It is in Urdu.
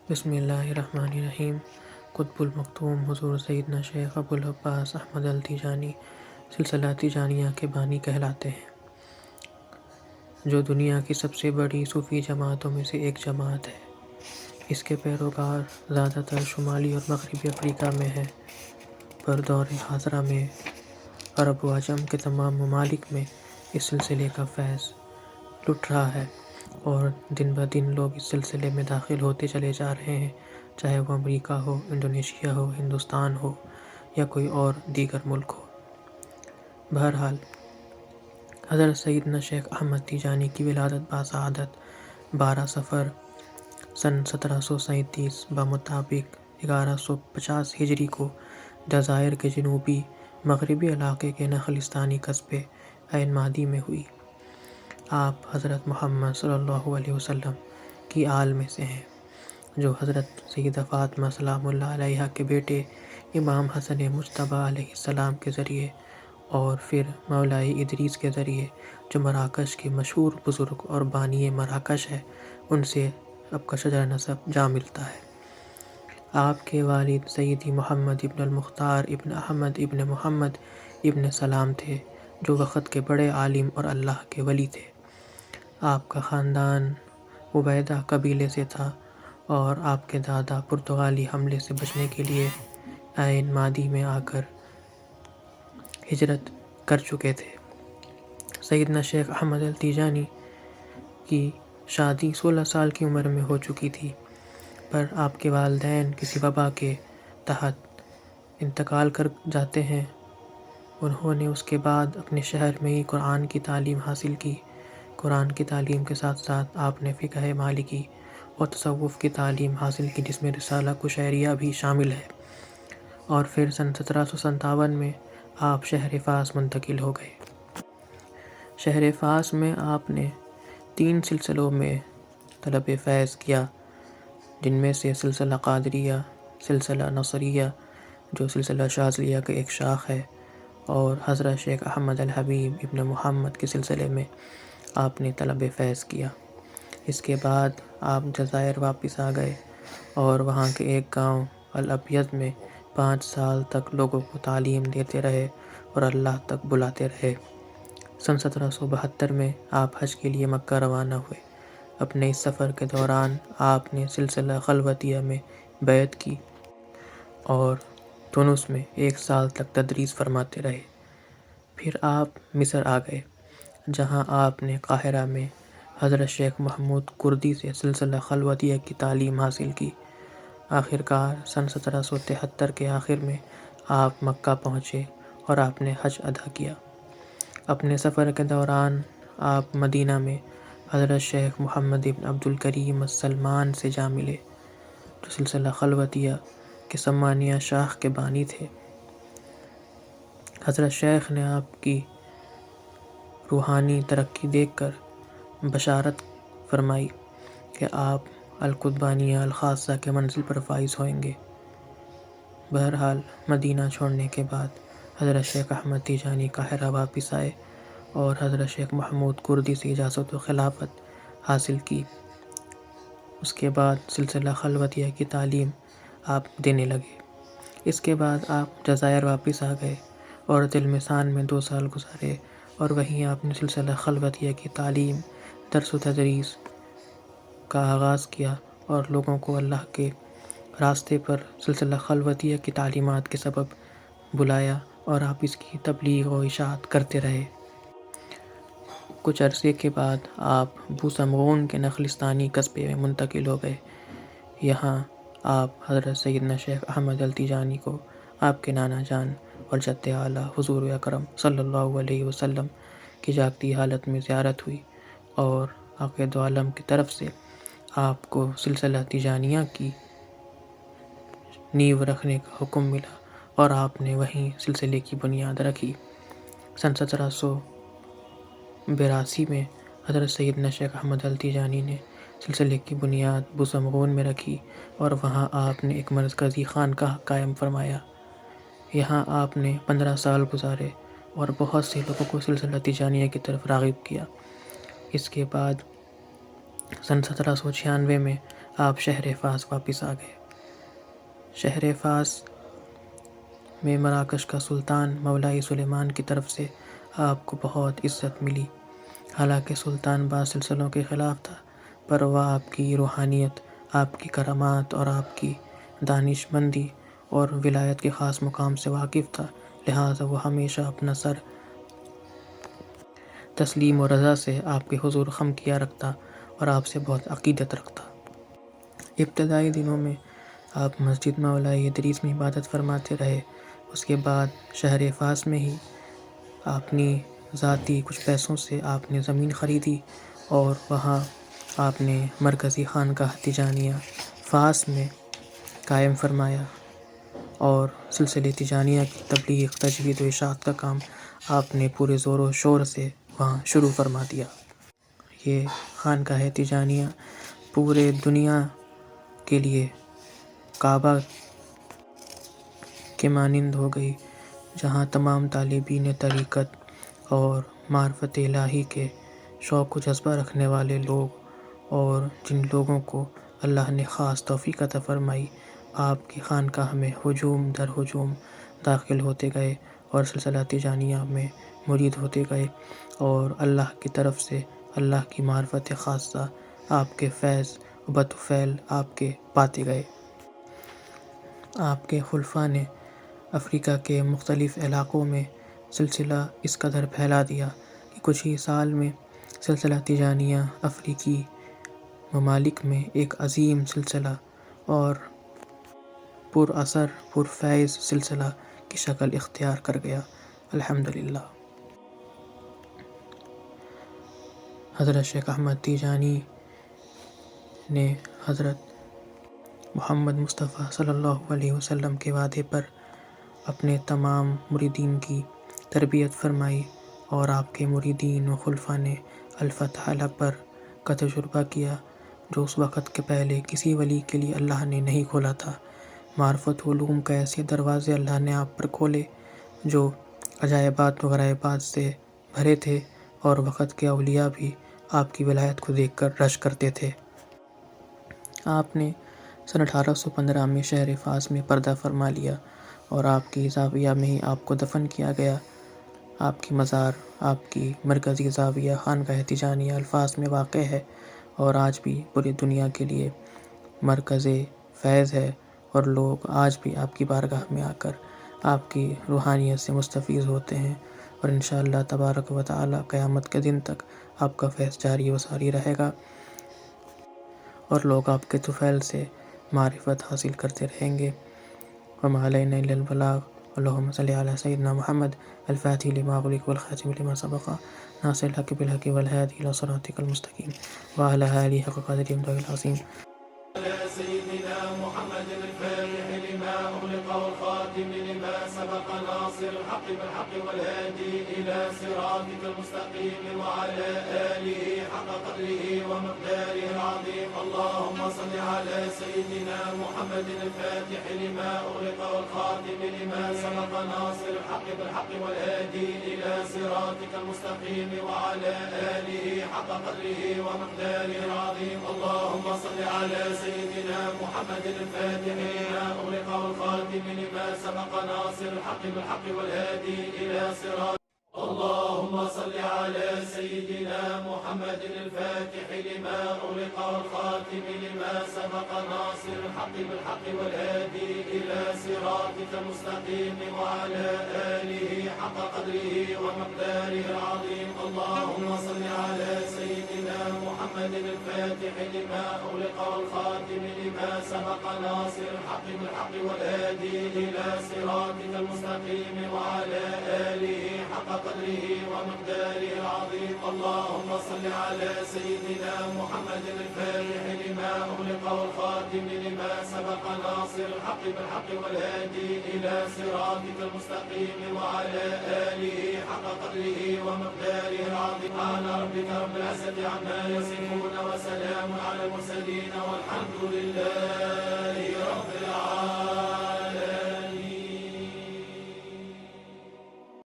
بسم اللہ الرحمن الرحیم۔ قطب المختوم حضور سیدنا شیخ ابو العباس احمد التیجانی سلسلہ تیجانیہ کے بانی کہلاتے ہیں، جو دنیا کی سب سے بڑی صوفی جماعتوں میں سے ایک جماعت ہے۔ اس کے پیروکار زیادہ تر شمالی اور مغربی افریقہ میں ہیں، پر دور حاضرہ میں عرب و عجم کے تمام ممالک میں اس سلسلے کا فیض لٹ رہا ہے، اور دن بدن لوگ اس سلسلے میں داخل ہوتے چلے جا رہے ہیں، چاہے وہ امریکہ ہو، انڈونیشیا ہو، ہندوستان ہو یا کوئی اور دیگر ملک ہو۔ بہرحال حضرت سیدنا شیخ احمد تیجانی کی ولادت باسعادت 12 صفر سن 1737 بمطابق 1150 ہجری کو جزائر کے جنوبی مغربی علاقے کے نخلستانی قصبے عین مادی میں ہوئی۔ آپ حضرت محمد صلی اللہ علیہ وسلم کی آل میں سے ہیں، جو حضرت سیدہ فاطمہ سلام اللہ علیہا کے بیٹے امام حسن مجتبیٰ علیہ السلام کے ذریعے اور پھر مولائی ادریس کے ذریعے، جو مراکش کے مشہور بزرگ اور بانی مراکش ہے، ان سے آپ کا شجرہ نسب جا ملتا ہے۔ آپ کے والد سیدی محمد ابن المختار ابن احمد ابن محمد ابن سلام تھے، جو وقت کے بڑے عالم اور اللہ کے ولی تھے۔ آپ کا خاندان عبیدہ قبیلے سے تھا، اور آپ کے دادا پرتگالی حملے سے بچنے کے لیے عین مادی میں آ کر ہجرت کر چکے تھے۔ سیدنا شیخ احمد التیجانی کی شادی 16 سال کی عمر میں ہو چکی تھی، پر آپ کے والدین کسی وبا کے تحت انتقال کر جاتے ہیں۔ انہوں نے اس کے بعد اپنے شہر میں ہی قرآن کی تعلیم حاصل کی۔ قرآن کی تعلیم کے ساتھ ساتھ آپ نے فقہ مالکی اور تصوف کی تعلیم حاصل کی، جس میں رسالہ قشیریہ بھی شامل ہے، اور پھر سن 1757 میں آپ شہر فاس منتقل ہو گئے۔ شہر فاس میں آپ نے 3 سلسلوں میں طلب فیض کیا، جن میں سے سلسلہ قادریہ، سلسلہ نصریہ جو سلسلہ شاذلیہ کا ایک شاخ ہے، اور حضرت شیخ احمد الحبیب ابن محمد کے سلسلے میں آپ نے طلب فیض کیا۔ اس کے بعد آپ جزائر واپس آ گئے، اور وہاں کے ایک گاؤں الابیض میں 5 سال تک لوگوں کو تعلیم دیتے رہے اور اللہ تک بلاتے رہے۔ سن 1772 میں آپ حج کے لیے مکہ روانہ ہوئے۔ اپنے اس سفر کے دوران آپ نے سلسلہ خلوتیہ میں بیعت کی اور تونس میں 1 سال تک تدریس فرماتے رہے۔ پھر آپ مصر آ گئے، جہاں آپ نے قاہرہ میں حضرت شیخ محمود کردی سے سلسلہ خلوتیہ کی تعلیم حاصل کی۔ آخرکار سن 1773 کے آخر میں آپ مکہ پہنچے اور آپ نے حج ادا کیا۔ اپنے سفر کے دوران آپ مدینہ میں حضرت شیخ محمد ابن عبد الکریم السلمان سے جا ملے، جو سلسلہ خلوتیہ کے سمانیہ شاخ کے بانی تھے۔ حضرت شیخ نے آپ کی روحانی ترقی دیکھ کر بشارت فرمائی کہ آپ القطبانیہ الخاصہ کے منزل پر فائز ہوئیں گے۔ بہرحال مدینہ چھوڑنے کے بعد حضرت شیخ احمد تیجانی قاہرہ واپس آئے اور حضرت شیخ محمود کردی سے اجازت و خلافت حاصل کی۔ اس کے بعد سلسلہ خلوتیہ کی تعلیم آپ دینے لگے۔ اس کے بعد آپ جزائر واپس آ گئے اور تلمسان میں 2 سال گزارے، اور وہیں آپ نے سلسلہ خلوتیہ کی تعلیم، درس و تدریس کا آغاز کیا اور لوگوں کو اللہ کے راستے پر سلسلہ خلوتیہ کی تعلیمات کے سبب بلایا، اور آپ اس کی تبلیغ و اشاعت کرتے رہے۔ کچھ عرصے کے بعد آپ بوسمغون کے نخلستانی قصبے میں منتقل ہو گئے۔ یہاں آپ حضرت سیدنا شیخ احمد التیجانی کو آپ کے نانا جان اور جد اعلیٰ حضور اکرم صلی اللہ علیہ وسلم کی جاگتی حالت میں زیارت ہوئی، اور آقا دو عالم کی طرف سے آپ کو سلسلہ تیجانیہ کی نیو رکھنے کا حکم ملا، اور آپ نے وہیں سلسلے کی بنیاد رکھی۔ سن 1782 میں حضرت سیدنا شیخ احمد التیجانی نے سلسلے کی بنیاد بوسمغون میں رکھی، اور وہاں آپ نے ایک مرکزی خانقاہ قائم فرمایا۔ یہاں آپ نے 15 سال گزارے اور بہت سے لوگوں کو سلسلہ تیجانیہ کی طرف راغب کیا۔ اس کے بعد سن 1796 میں آپ شہر فاس واپس آ گئے۔ شہر فاس میں مراکش کا سلطان مولائی سلیمان کی طرف سے آپ کو بہت عزت ملی۔ حالانکہ سلطان بعض سلسلوں کے خلاف تھا، پر وہ آپ کی روحانیت، آپ کی کرامات اور آپ کی دانش مندی اور ولایت کے خاص مقام سے واقف تھا، لہٰذا وہ ہمیشہ اپنا سر تسلیم و رضا سے آپ کے حضور خم کیا رکھتا اور آپ سے بہت عقیدت رکھتا۔ ابتدائی دنوں میں آپ مسجد مولائی ادریس میں عبادت فرماتے رہے۔ اس کے بعد شہر فاس میں ہی اپنی ذاتی کچھ پیسوں سے آپ نے زمین خریدی اور وہاں آپ نے مرکزی خانقاہ تیجانیہ فاس میں قائم فرمایا اور سلسلے تیجانیہ کی تبلیغ، تجوید و اشاعت کا کام آپ نے پورے زور و شور سے وہاں شروع فرما دیا۔ یہ خانقاہ تیجانیہ پورے دنیا کے لیے کعبہ کے مانند ہو گئی، جہاں تمام طالبین طریقت اور معرفت الہی کے شوق و جذبہ رکھنے والے لوگ اور جن لوگوں کو اللہ نے خاص توفیق عطا فرمائی، آپ کی خانقاہ میں ہجوم در ہجوم داخل ہوتے گئے اور سلسلہ تیجانیہ میں مرید ہوتے گئے اور اللہ کی طرف سے اللہ کی معرفت خاصہ، آپ کے فیض و بطفیل آپ کے پاتے گئے۔ آپ کے خلفاء نے افریقہ کے مختلف علاقوں میں سلسلہ اس قدر پھیلا دیا کہ کچھ ہی سال میں سلسلہ تیجانیہ افریقی ممالک میں ایک عظیم سلسلہ اور پر اثر پر فیض سلسلہ کی شکل اختیار کر گیا۔ الحمدللہ۔ حضرت شیخ احمد تیجانی نے حضرت محمد مصطفیٰ صلی اللہ علیہ وسلم کے وعدے پر اپنے تمام مریدین کی تربیت فرمائی اور آپ کے مریدین و خلفاء نے الفتح الاکبر کا تجربہ کیا، جو اس وقت کے پہلے کسی ولی کے لیے اللہ نے نہیں کھولا تھا۔ معرفت و علوم کا ایسے دروازے اللہ نے آپ پر کھولے جو عجائبات و غرائبات سے بھرے تھے، اور وقت کے اولیاء بھی آپ کی ولایت کو دیکھ کر رشک کرتے تھے۔ آپ نے سن 1815 میں شہر فاس میں پردہ فرما لیا اور آپ کی زاویہ میں ہی آپ کو دفن کیا گیا۔ آپ کی مزار، آپ کی مرکزی زاویہ خانقاہ تیجانیہ الفاس میں واقع ہے اور آج بھی پوری دنیا کے لیے مرکز فیض ہے، اور لوگ آج بھی آپ کی بارگاہ میں آ کر آپ کی روحانیت سے مستفیض ہوتے ہیں، اور انشاءاللہ تبارک و تعالی قیامت کے دن تک آپ کا فیض جاری و ساری رہے گا اور لوگ آپ کے طفیل سے معرفت حاصل کرتے رہیں گے۔ وما علینا الا البلاغ۔ اللہم صلی علی سیدنا محمد الفاتح لما اغلق والخاتم لما سبق ناصر الحق بالحق والہادی الی صراطک المستقیم وعلی آلہ حق قدرہ ومقدارہ العظیم۔ سيدنا محمد الفاتح لما أغلق والخاتم لما سبق ناصر الحق بالحق والهادي إلى صراطك المستقيم وعلى آله حق قدره ومقداره العظيم. اللهم صل على سيدنا محمد الفاتح لما أغلق والخاتم لما سبق ناصر الحق بالحق والهادي إلى صراطك المستقيم وعلى آله حق قدره ومقداره العظيم. اللهم صل على سيدنا محمد الفاتح لما أغلق والخاتم لما سبق ناصر الحق بالحق والهادي إلى صراط. اللهم صل على سيدنا محمد الفاتح لما أغلق والخاتم لما سبق ناصر الحق بالحق والهادي إلى صراطك المستقيم وعلى آله حق قدره ومقداره العظيم. اللهم صل على سيدنا محمد الفاتح لما أغلق والخاتم لما سبق ناصر الحق بالحق والهادي إلى صراطك المستقيم وعلى آله حق قدره ومقداره العظيم. اللهم صل على سيدنا محمد الفاتح لما أغلق والخاتم لما سبق ناصر الحق بالحق والهادي إلى صراطك المستقيم وعلى آله حق قدره ومقداره العظيم. سبحان ربك رب العزة عما يصفون وسلام على المرسلين والحمد لله رب